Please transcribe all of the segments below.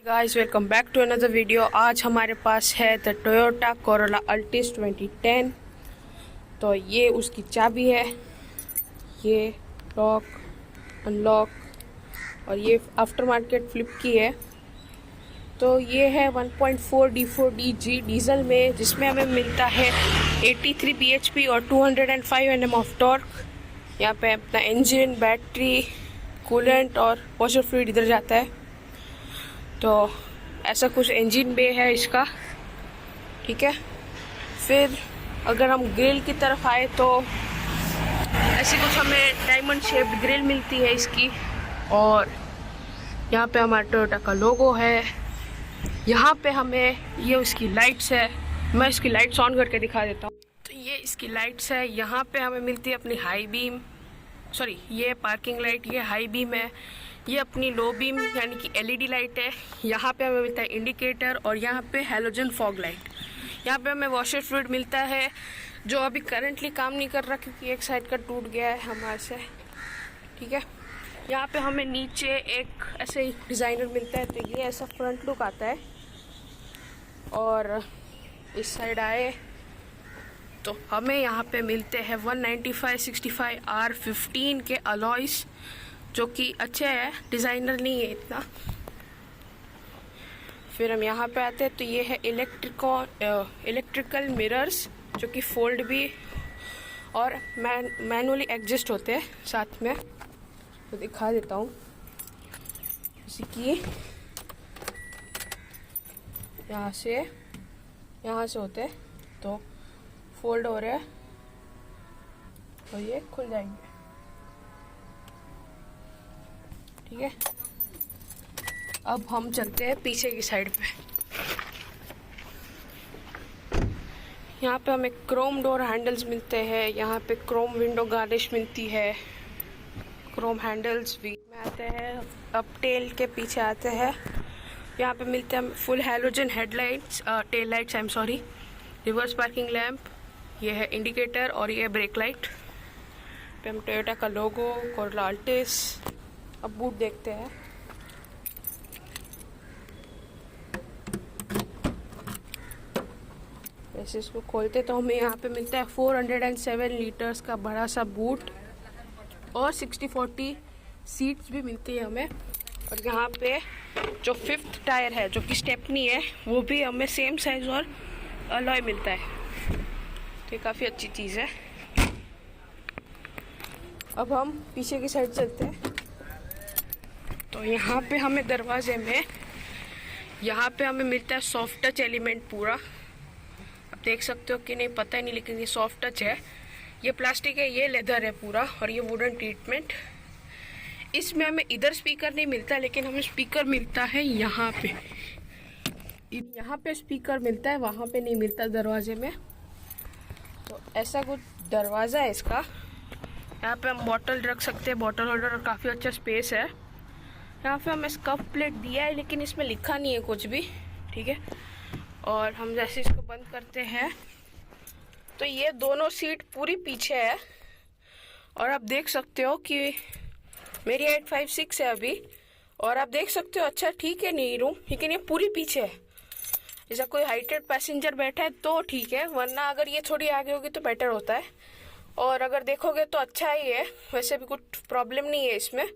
Guys welcome back to another video. आज हमारे पास है द टोयोटा कोरोला अल्टिस 2010। तो ये उसकी चाबी है, ये लॉक अनलॉक, और ये आफ्टर मार्केट फ्लिप की है। तो ये है 1.4 D4DG डीजल में, जिसमें हमें मिलता है 83 bhp और 205 Nm ऑफ टॉर्क। यहाँ पे अपना इंजन, बैटरी, कूलेंट और वॉशर फ्लूइड इधर जाता है। तो ऐसा कुछ इंजन बे है इसका, ठीक है। फिर अगर हम ग्रिल की तरफ आए तो ऐसी कुछ हमें डायमंड शेप्ड ग्रिल मिलती है इसकी, और यहाँ पे हमारा टोयोटा का लोगो है। यहाँ पे हमें ये उसकी लाइट्स है, मैं इसकी लाइट्स ऑन करके दिखा देता हूँ। तो ये इसकी लाइट्स है, यहाँ पे हमें मिलती है अपनी हाई बीम, सॉरी ये पार्किंग लाइट, ये हाई बीम है। ये अपनी लो बीम यानी कि एलईडी लाइट है। यहाँ पे हमें मिलता है इंडिकेटर, और यहाँ पे हैलोजन फॉग लाइट। यहाँ पे हमें वॉशर फ्लूइड मिलता है, जो अभी करंटली काम नहीं कर रहा क्योंकि एक साइड का टूट गया है हमारे से, ठीक है। यहाँ पे हमें नीचे एक ऐसे ही डिज़ाइनर मिलता है। तो ये ऐसा फ्रंट लुक आता है, और इस साइड आए तो हमें यहाँ पे मिलते हैं 195/65 R15 के अलॉयस, जो कि अच्छे है, डिज़ाइनर नहीं है इतना। फिर हम यहाँ पे आते हैं तो ये है इलेक्ट्रिकल मिरर्स, जो कि फोल्ड भी और मैनुअली एडजस्ट होते हैं साथ में। तो दिखा देता हूँ, जैसे कि यहाँ से होते हैं तो फोल्ड हो रहे हैं और ये खुल जाएंगे, ठीक है। अब हम चलते हैं पीछे की साइड पे। यहाँ पे हमें क्रोम डोर हैंडल्स मिलते हैं, यहाँ पे क्रोम विंडो गार्निश मिलती है, क्रोम हैंडल्स भी में आते हैं। अब टेल के पीछे आते हैं, यहाँ पे मिलते हैं full halogen headlights, tail lights, I am sorry, reverse parking lamp, ये है इंडिकेटर, और ये है ब्रेक लाइट। पे हम टोयोटा का लोगो, कोरोला अल्टिस। अब बूट देखते हैं। वैसे इसको खोलते तो हमें यहाँ पे मिलता है 407 लीटर्स का बड़ा सा बूट, और 60/40 सीट्स भी मिलती है हमें। और यहाँ पे जो 5th टायर है, जो कि स्टेपनी है, वो भी हमें सेम साइज और अलॉय मिलता है। तो ये काफ़ी अच्छी चीज़ है। अब हम पीछे की साइड चलते हैं। तो यहाँ पे हमें दरवाजे में यहाँ पे हमें मिलता है सॉफ्ट टच एलिमेंट पूरा। अब देख सकते हो कि नहीं पता ही नहीं, लेकिन ये सॉफ्ट टच है। ये प्लास्टिक है, ये लेदर है पूरा, और ये वुडन ट्रीटमेंट। इसमें हमें इधर स्पीकर नहीं मिलता, लेकिन हमें स्पीकर मिलता है यहाँ पे। यहाँ पे स्पीकर मिलता है, वहाँ पे नहीं मिलता दरवाजे में। तो ऐसा कुछ दरवाज़ा है इसका। यहाँ पे हम बॉटल रख सकते हैं, बॉटल होल्डर, और काफ़ी अच्छा स्पेस है। यहाँ पे हमें स्कफ प्लेट दिया है, लेकिन इसमें लिखा नहीं है कुछ भी, ठीक है। और हम जैसे इसको बंद करते हैं तो ये दोनों सीट पूरी पीछे है, और आप देख सकते हो कि मेरी 856 है अभी, और आप देख सकते हो अच्छा ठीक है नी रूम, लेकिन ये पूरी पीछे है। जैसा कोई हाइटेड पैसेंजर बैठा है तो ठीक है, वरना अगर ये थोड़ी आगे होगी तो बेटर होता है। और अगर देखोगे तो अच्छा ही है, वैसे भी कुछ प्रॉब्लम नहीं है इसमें।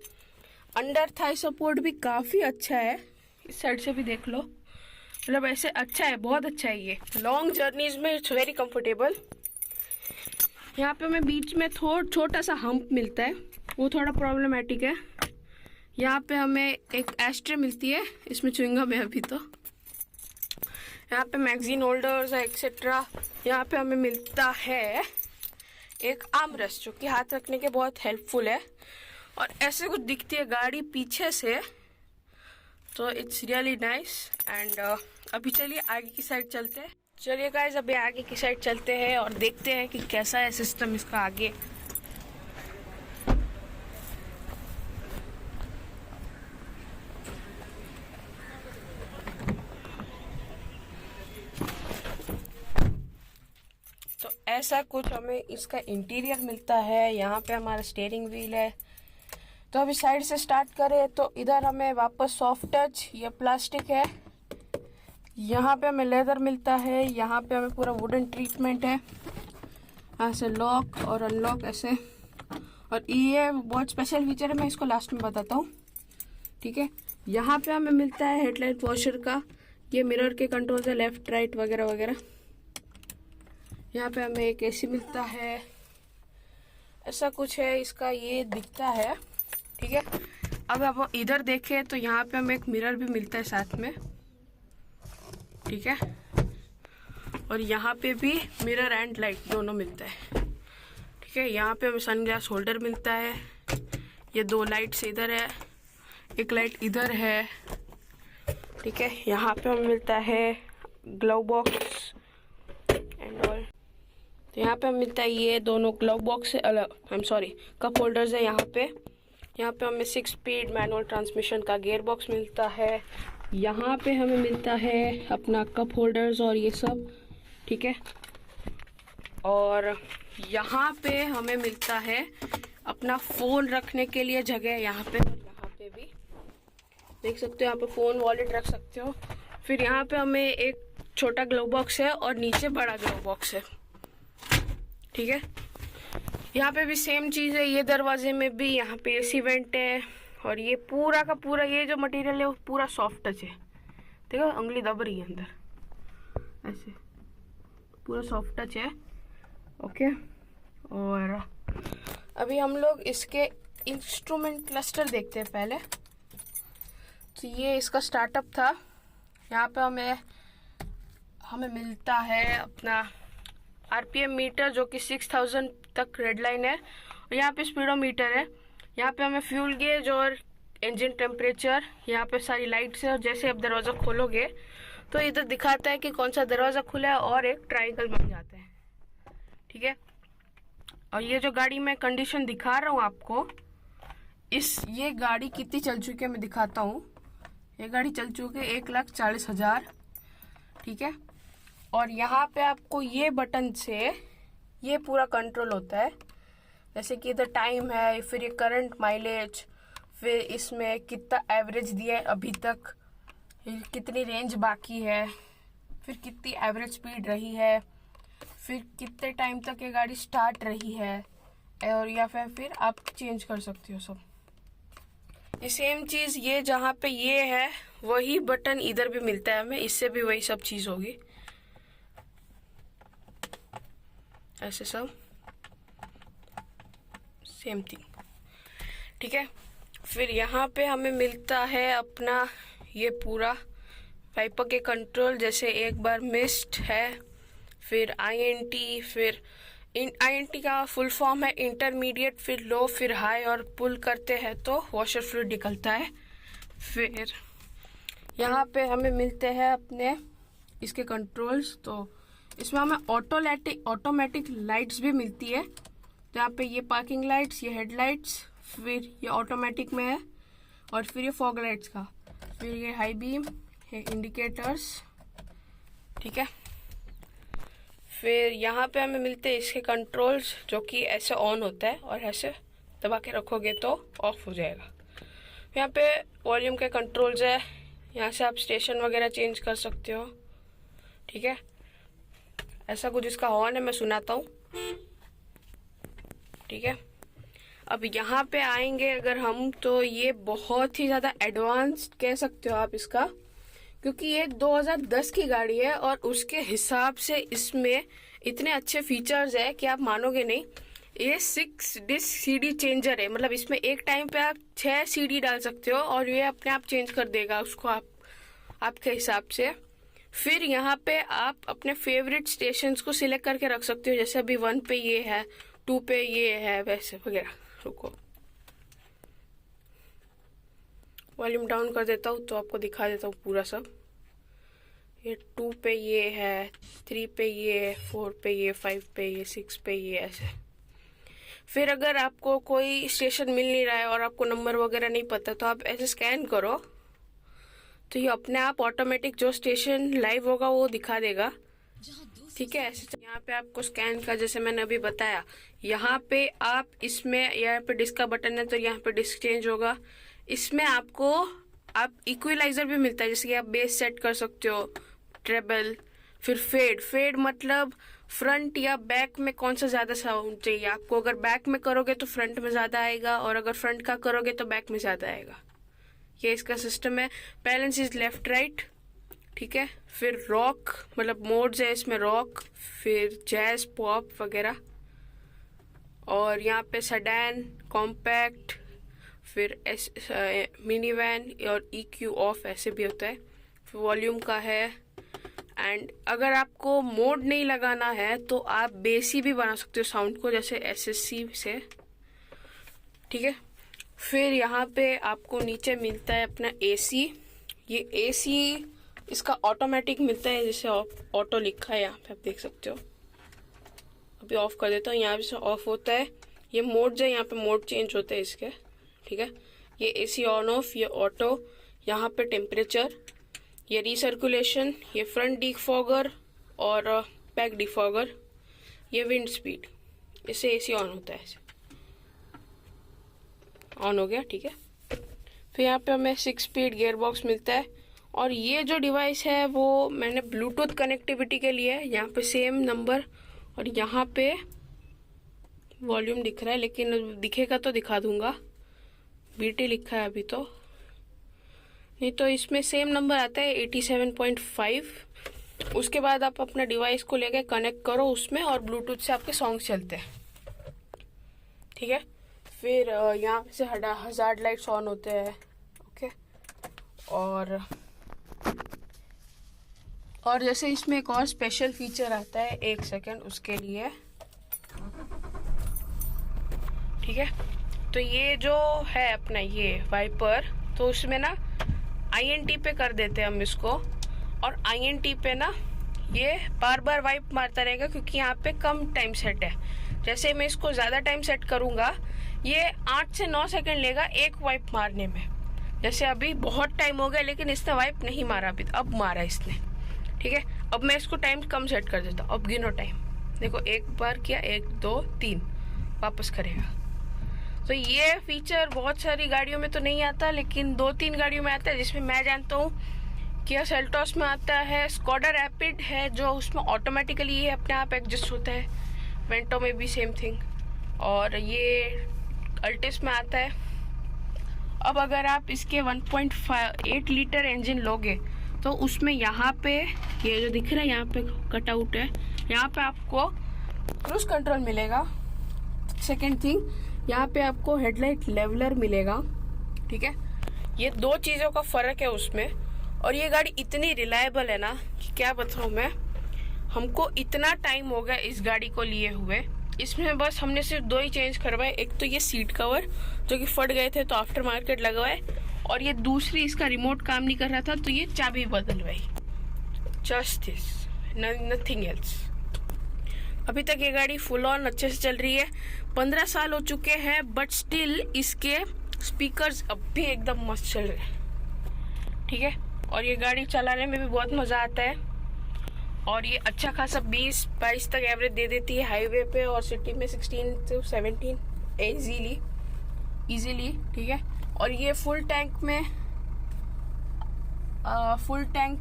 अंडर थाई सपोर्ट भी काफ़ी अच्छा है, इस साइड से भी देख लो, मतलब ऐसे अच्छा है, बहुत अच्छा है। ये लॉन्ग जर्नीज में इट्स वेरी कंफर्टेबल। यहाँ पे हमें बीच में छोटा सा हम्प मिलता है, वो थोड़ा प्रॉब्लमेटिक है। यहाँ पे हमें एक एस्ट्रे मिलती है, इसमें च्युइंगम है अभी। तो यहाँ पे मैगजीन होल्डर्स एक्सेट्रा। यहाँ पे हमें मिलता है एक आर्मरेस्ट, जो कि हाथ रखने के बहुत हेल्पफुल है, और ऐसे कुछ दिखती है गाड़ी पीछे से, तो इट्स रियली नाइस। एंड अभी चलिए आगे की साइड चलते हैं। चलिए गाइस अभी आगे की साइड चलते हैं और देखते हैं कि कैसा है सिस्टम इसका आगे। तो ऐसा कुछ हमें इसका इंटीरियर मिलता है। यहाँ पे हमारा स्टीयरिंग व्हील है, तो अभी साइड से स्टार्ट करें तो इधर हमें वापस सॉफ्ट टच, ये प्लास्टिक है, यहाँ पे हमें लेदर मिलता है, यहाँ पे हमें पूरा वुडन ट्रीटमेंट है, यहाँ से लॉक और अनलॉक ऐसे। और ये बहुत स्पेशल फीचर है, मैं इसको लास्ट में बताता हूँ, ठीक है। यहाँ पे हमें मिलता है हेडलाइट वॉशर का, ये मिरर के कंट्रोल है, लेफ्ट राइट वगैरह वगैरह। यहाँ पे हमें एक एसी मिलता है, ऐसा कुछ है इसका, ये दिखता है, ठीक है। अब आप इधर देखें तो यहाँ पे हमें एक मिरर भी मिलता है साथ में, ठीक है। और यहाँ पे भी मिरर एंड लाइट दोनों मिलता है, ठीक है। यहाँ पे हमें सनग्लास होल्डर मिलता है, ये 2 लाइट्स इधर है, एक लाइट इधर है, ठीक है। यहाँ पे हमें मिलता है ग्लव बॉक्स एंड ऑल। तो यहाँ पे हमें मिलता है ये दोनों ग्लव बॉक्स है, I am sorry, cup holders है यहाँ पे। यहाँ पे हमें 6 स्पीड मैनुअल ट्रांसमिशन का गियर बॉक्स मिलता है। यहाँ पे हमें मिलता है अपना कप होल्डर्स और ये सब, ठीक है। और यहाँ पे हमें मिलता है अपना फ़ोन रखने के लिए जगह, यहाँ पे और यहाँ पे भी देख सकते हो, यहाँ पे फ़ोन वॉलेट रख सकते हो। फिर यहाँ पे हमें एक छोटा ग्लव बॉक्स है और नीचे बड़ा ग्लव बॉक्स है, ठीक है। यहाँ पे भी सेम चीज़ है, ये दरवाजे में भी यहाँ पे एसी वेंट है। और ये पूरा का पूरा ये जो मटेरियल है वो पूरा सॉफ्ट टच है, देखो उंगली दब रही है अंदर, ऐसे पूरा सॉफ्ट टच है, ओके। और अभी हम लोग इसके इंस्ट्रूमेंट क्लस्टर देखते हैं पहले। तो ये इसका स्टार्टअप था, यहाँ पे हमें मिलता है अपना आरपीएम मीटर जो कि 6000 तक रेड लाइन है, और यहाँ पे स्पीडोमीटर है। यहाँ पे हमें फ्यूल गेज और इंजन टेम्परेचर, यहाँ पे सारी लाइट्स है। और जैसे आप दरवाज़ा खोलोगे तो इधर दिखाता है कि कौन सा दरवाज़ा खुला है और एक ट्रायंगल बन जाता है, ठीक है। और ये जो गाड़ी में कंडीशन दिखा रहा हूँ आपको, ये गाड़ी कितनी चल चुकी है मैं दिखाता हूँ। ये गाड़ी चल चुकी है 1,40,000, ठीक है। और यहाँ पे आपको ये बटन से ये पूरा कंट्रोल होता है, जैसे कि इधर टाइम है, फिर ये करंट माइलेज, फिर इसमें कितना एवरेज दिया है अभी तक, कितनी रेंज बाकी है, फिर कितनी एवरेज स्पीड रही है, फिर कितने टाइम तक ये गाड़ी स्टार्ट रही है, और या फिर आप चेंज कर सकते हो सब। ये सेम चीज़ ये जहाँ पे ये है वही बटन इधर भी मिलता है हमें, इससे भी वही सब चीज़ होगी, ऐसे सब सेम थिंग, ठीक है। फिर यहाँ पे हमें मिलता है अपना ये पूरा वाइपर के कंट्रोल, जैसे एक बार मिस्ट है, फिर आईएनटी, फिर आईएनटी का फुल फॉर्म है इंटरमीडिएट, फिर लो, फिर हाई, और पुल करते हैं तो वॉशर फ्लूइड निकलता है। फिर यहाँ पे हमें मिलते हैं अपने इसके कंट्रोल्स, तो इसमें हमें ऑटोमेटिक लाइट्स भी मिलती है। तो यहाँ पे ये पार्किंग लाइट्स, ये हेडलाइट्स, फिर ये ऑटोमेटिक में है, और फिर ये फॉग लाइट्स का, फिर ये हाई बीम, ये इंडिकेटर्स, ठीक है। फिर यहाँ पे हमें मिलते हैं इसके कंट्रोल्स, जो कि ऐसे ऑन होता है और ऐसे दबा के रखोगे तो ऑफ हो जाएगा। यहाँ पे वॉल्यूम के कंट्रोल्स है, यहाँ से आप स्टेशन वगैरह चेंज कर सकते हो, ठीक है। ऐसा कुछ इसका हॉर्न है, मैं सुनाता हूँ, ठीक है। अब यहाँ पे आएंगे अगर हम, तो ये बहुत ही ज़्यादा एडवांस्ड कह सकते हो आप इसका, क्योंकि ये 2010 की गाड़ी है और उसके हिसाब से इसमें इतने अच्छे फीचर्स है कि आप मानोगे नहीं। ये 6 डिस्क सीडी चेंजर है, मतलब इसमें एक टाइम पे आप 6 सीडी डाल सकते हो और ये अपने आप चेंज कर देगा उसको आपके हिसाब से। फिर यहाँ पे आप अपने फेवरेट स्टेशंस को सिलेक्ट करके रख सकते हो, जैसे अभी 1 पे ये है, 2 पे ये है, वैसे वगैरह। रुको वॉल्यूम डाउन कर देता हूँ तो आपको दिखा देता हूँ पूरा सब। ये 2 पे ये है, 3 पे ये, 4 पे ये, 5 पे ये, 6 पे ये, ऐसे। फिर अगर आपको कोई स्टेशन मिल नहीं रहा है और आपको नंबर वगैरह नहीं पता, तो आप ऐसे स्कैन करो तो ये अपने आप ऑटोमेटिक जो स्टेशन लाइव होगा वो दिखा देगा। ठीक है। ऐसे यहाँ पे आपको स्कैन का, जैसे मैंने अभी बताया, यहाँ पे आप इसमें, यहाँ पे डिस्क का बटन है तो यहाँ पे डिस्क चेंज होगा। इसमें आपको आप इक्विलाइजर भी मिलता है, जैसे कि आप बेस सेट कर सकते हो, ट्रेबल, फिर फेड मतलब फ्रंट या बैक में कौन सा ज्यादा साउंड चाहिए आपको। अगर बैक में करोगे तो फ्रंट में ज्यादा आएगा, और अगर फ्रंट का करोगे तो बैक में ज्यादा आएगा। ये इसका सिस्टम है। बैलेंस इज लेफ्ट राइट, ठीक है। फिर रॉक मतलब मोड्स है इसमें, रॉक, फिर जैज, पॉप वगैरह। और यहाँ पे सडैन, कॉम्पैक्ट, फिर मिनी वैन और EQ ऑफ ऐसे भी होता है। फिर वॉल्यूम का है। एंड अगर आपको मोड नहीं लगाना है तो आप बेसी भी बना सकते हो साउंड को, जैसे SSC से, ठीक है। फिर यहाँ पे आपको नीचे मिलता है अपना AC। ये AC इसका ऑटोमेटिक मिलता है, जैसे ऑटो लिखा है यहाँ पे, आप देख सकते हो। अभी ऑफ कर देता हूँ, यहाँ पे ऑफ होता है। ये मोड है, यहाँ पे मोड चेंज होते हैं इसके, ठीक है। ये AC ऑन ऑफ, ये ऑटो, यहाँ पे टेम्परेचर, ये रिसर्कुलेशन, ये फ्रंट डिफॉगर और बैक डिफॉगर, ये विंड स्पीड। इससे AC ऑन होता है, ऑन हो गया, ठीक है। फिर यहाँ पे हमें 6 स्पीड गियर बॉक्स मिलता है। और ये जो डिवाइस है वो मैंने ब्लूटूथ कनेक्टिविटी के लिए है। यहाँ पे सेम नंबर, और यहाँ पे वॉल्यूम दिख रहा है, लेकिन दिखेगा तो दिखा दूंगा। BT लिखा है अभी तो नहीं, तो इसमें सेम नंबर आता है 87.5। उसके बाद आप अपना डिवाइस को लेके कनेक्ट करो उसमें, और ब्लूटूथ से आपके सॉन्ग चलते हैं, ठीक है। फिर यहाँ से हजार्ड लाइट्स ऑन होते हैं, ओके। और जैसे इसमें एक और स्पेशल फीचर आता है, 1 सेकेंड उसके लिए, ठीक है। तो ये जो है अपना ये वाइपर, तो उसमें ना INT पे कर देते हैं हम इसको, और INT पे ना ये बार बार वाइप मारता रहेगा, क्योंकि यहाँ पे कम टाइम सेट है। जैसे मैं इसको ज्यादा टाइम सेट करूंगा, ये 8 से 9 सेकंड लेगा एक वाइप मारने में। जैसे अभी बहुत टाइम हो गया लेकिन इसने वाइप नहीं मारा अभी, अब मारा इसने, ठीक है। अब मैं इसको टाइम कम सेट कर देता हूँ। अब गिनो टाइम, देखो, एक बार किया, 1 2 3, वापस करेगा। तो ये फीचर बहुत सारी गाड़ियों में तो नहीं आता, लेकिन 2-3 गाड़ियों में आता है, जिसमें मैं जानता हूँ किया सेल्टोस में आता है, स्कोडा रैपिड है जो उसमें ऑटोमेटिकली ये अपने आप एडजस्ट होता है, वेंटो में भी सेम थिंग, और ये अल्टिस में आता है। अब अगर आप इसके 1.8 लीटर इंजन लोगे तो उसमें यहाँ पे ये जो दिख रहा है, यहाँ पे कटआउट है, यहाँ पे आपको क्रूज कंट्रोल मिलेगा। सेकेंड थिंग, यहाँ पे आपको हेडलाइट लेवलर मिलेगा, ठीक है। ये 2 चीजों का फर्क है उसमें। और ये गाड़ी इतनी रिलायबल है ना कि क्या बताऊं मैं। हमको इतना टाइम हो गया इस गाड़ी को लिए हुए, इसमें बस हमने सिर्फ 2 ही चेंज करवाए। एक तो ये सीट कवर जो कि फट गए थे तो आफ्टर मार्केट लगवाए, और ये दूसरी इसका रिमोट काम नहीं कर रहा था तो ये चाबी बदलवाई। Just this, nothing else. अभी तक ये गाड़ी फुल ऑन अच्छे से चल रही है। 15 साल हो चुके हैं, बट स्टिल इसके स्पीकर्स अब भी एकदम मस्त चल रहे हैं, ठीक है। और ये गाड़ी चलाने में भी बहुत मजा आता है, और ये अच्छा खासा 20-22 तक एवरेज दे देती है हाईवे पे, और सिटी में 16 से 17 इजीली, ठीक है। और ये फुल टैंक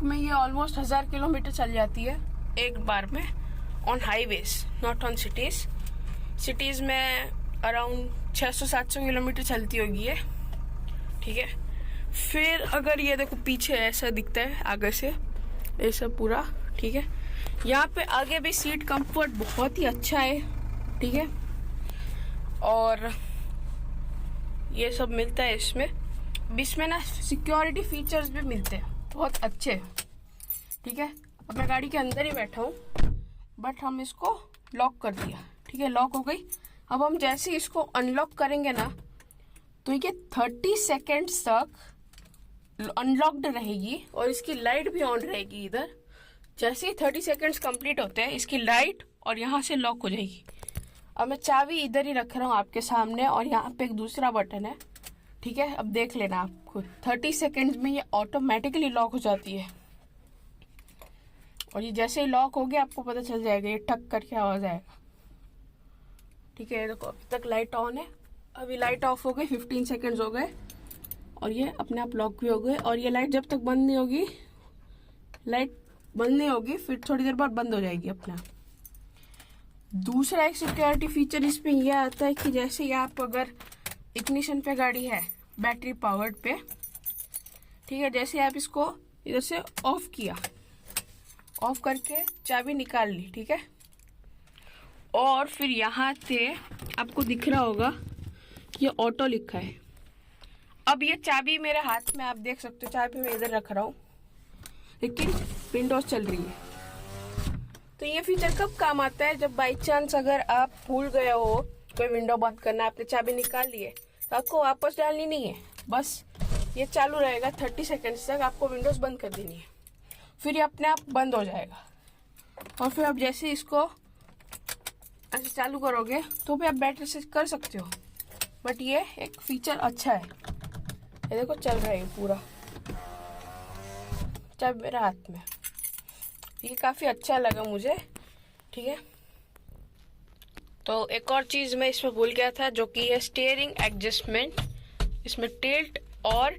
में ये ऑलमोस्ट 1000 किलोमीटर चल जाती है एक बार में, on highways, not on cities में अराउंड 600-700 किलोमीटर चलती होगी ये, ठीक है। फिर अगर ये देखो पीछे ऐसा दिखता है आगे से, ऐसा पूरा, ठीक है। यहाँ पे आगे भी सीट कंफर्ट बहुत ही अच्छा है, ठीक है। और ये सब मिलता है इसमें ना सिक्योरिटी फीचर्स भी मिलते हैं बहुत अच्छे, ठीक है। अब मैं गाड़ी के अंदर ही बैठा हूँ, बट हम इसको लॉक कर दिया, ठीक है, लॉक हो गई। अब हम जैसे इसको अनलॉक करेंगे ना तो ये 30 सेकेंड्स तक अनलॉक्ड रहेगी, और इसकी लाइट भी ऑन रहेगी इधर। जैसे ही 30 सेकेंड्स कंप्लीट होते हैं इसकी लाइट और यहाँ से लॉक हो जाएगी। अब मैं चाबी इधर ही रख रहा हूँ आपके सामने, और यहाँ पे एक दूसरा बटन है, ठीक है। अब देख लेना आप खुद, 30 सेकेंड्स में ये ऑटोमेटिकली लॉक हो जाती है। और ये जैसे ही लॉक हो गया आपको पता चल जाएगा, ये ठक करके आवाज आएगा। ठीक है, देखो अभी तक लाइट ऑन है, अभी लाइट ऑफ हो गई, 15 सेकेंड्स हो गए और ये अपने आप लॉक भी हो गए। और ये लाइट जब तक बंद नहीं होगी, लाइट बंद नहीं होगी, फिर थोड़ी देर बाद बंद हो जाएगी अपने आप। दूसरा एक सिक्योरिटी फीचर इसमें यह आता है कि जैसे ही आप अगर इग्निशन पे गाड़ी है, बैटरी पावर्ड पे, ठीक है, जैसे आप इसको इधर से ऑफ किया, ऑफ करके चाबी निकाल ली, ठीक है, और फिर यहाँ से आपको दिख रहा होगा कि ये ऑटो लिखा है। अब ये चाबी मेरे हाथ में, आप देख सकते हो, चाबी मैं इधर रख रहा हूँ लेकिन विंडोज चल रही है। तो ये फीचर कब काम आता है? जब बाई चांस अगर आप भूल गए हो कोई विंडो बंद करना, आपने चाबी निकाल ली है तो आपको वापस डालनी नहीं है, बस ये चालू रहेगा 30 सेकेंड्स तक, आपको विंडोज बंद कर देनी है, फिर ये अपने आप बंद हो जाएगा। और फिर आप जैसे इसको ऐसे चालू करोगे तो भी आप बैटरी से कर सकते हो, बट ये एक फीचर अच्छा है। ये देखो चल रहा है पूरा, चाबी मेरे हाथ में, ये काफ़ी अच्छा लगा मुझे। ठीक है, तो एक और चीज़ मैं इसमें भूल गया था जो कि है स्टीयरिंग एडजस्टमेंट। इसमें टिल्ट और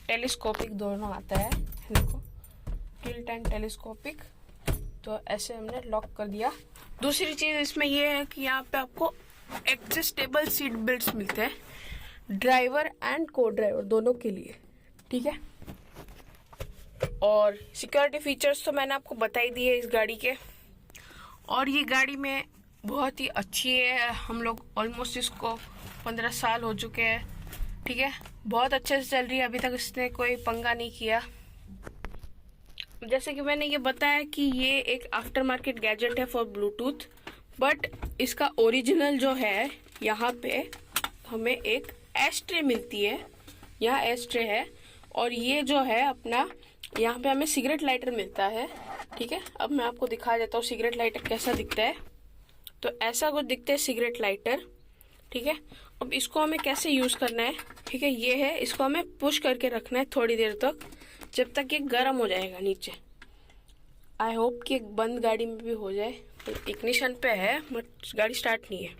टेलीस्कोपिक दोनों आता है, देखो टिल्ट एंड टेलीस्कोपिक। तो ऐसे हमने लॉक कर दिया। दूसरी चीज़ इसमें ये है कि यहाँ पे आपको एडजस्टेबल सीट बेल्ट्स मिलते हैं, ड्राइवर एंड को ड्राइवर दोनों के लिए। ठीक है, और सिक्योरिटी फीचर्स तो मैंने आपको बता ही दिए इस गाड़ी के। और ये गाड़ी में बहुत ही अच्छी है, हम लोग ऑलमोस्ट इसको 15 साल हो चुके हैं। ठीक है, बहुत अच्छे से चल रही है, अभी तक इसने कोई पंगा नहीं किया। जैसे कि मैंने ये बताया कि ये एक आफ्टर मार्केट गैजेट है फॉर ब्लूटूथ, बट इसका ओरिजिनल जो है, यहाँ पे हमें एक एस्ट्रे मिलती है, यहाँ एस्ट्रे है, और ये जो है अपना यहाँ पे हमें सिगरेट लाइटर मिलता है। ठीक है, अब मैं आपको दिखा देता हूँ सिगरेट लाइटर कैसा दिखता है। तो ऐसा कुछ दिखता है सिगरेट लाइटर। ठीक है, अब इसको हमें कैसे यूज़ करना है, ठीक है, ये है, इसको हमें पुश करके रखना है थोड़ी देर तक, जब तक ये गर्म हो जाएगा नीचे। आई होप कि एक बंद गाड़ी में भी हो जाए, इग्निशन पे है बट गाड़ी स्टार्ट नहीं है,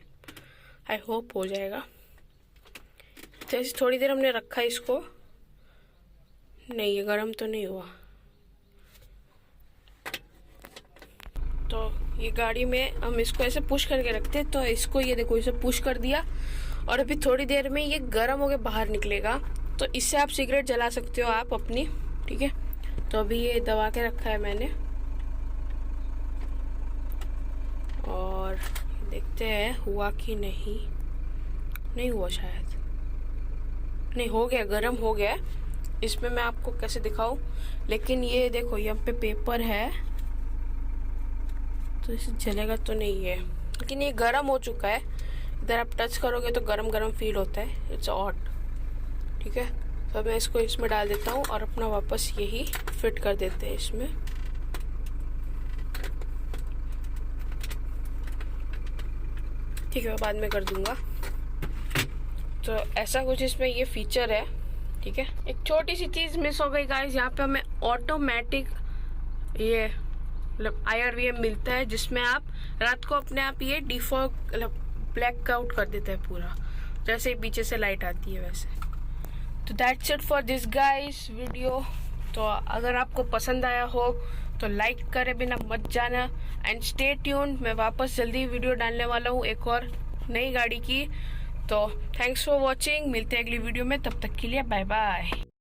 आई होप हो जाएगा। तो ऐसे थोड़ी देर हमने रखा इसको, नहीं ये गर्म तो नहीं हुआ। तो ये गाड़ी में हम इसको ऐसे पुश करके रखते हैं, तो इसको ये देखो इसे पुश कर दिया और अभी थोड़ी देर में ये गर्म होके बाहर निकलेगा। तो इससे आप सिगरेट जला सकते हो आप अपनी। ठीक है, तो अभी ये दबा के रखा है मैंने और देखते हैं हुआ कि नहीं। नहीं हुआ शायद, नहीं हो गया, गर्म हो गया। इसमें मैं आपको कैसे दिखाऊं, लेकिन ये देखो यहाँ पे पेपर है तो इसे जलेगा तो नहीं है, लेकिन ये गर्म हो चुका है। इधर आप टच करोगे तो गरम गरम फील होता है, इट्स हॉट। ठीक है, तो मैं इसको इसमें डाल देता हूँ और अपना वापस यही फिट कर देते हैं इसमें। ठीक है, बाद में कर दूंगा। तो ऐसा कुछ इसमें ये फीचर है। ठीक है, एक छोटी सी चीज मिस हो गई गाइस, यहाँ पे हमें ऑटोमेटिक ये मतलब IRVM मिलता है, जिसमें आप रात को अपने आप ये डिफॉग ब्लैक आउट कर देता है पूरा, जैसे ही पीछे से लाइट आती है वैसे। तो that's it for this guys video. तो अगर आपको पसंद आया हो तो लाइक करे बिना मत जाना एंड स्टे ट्यून्ड। मैं वापस जल्दी वीडियो डालने वाला हूँ एक और नई गाड़ी की। तो थैंक्स फॉर वॉचिंग, मिलते हैं अगली वीडियो में, तब तक के लिए बाय बाय।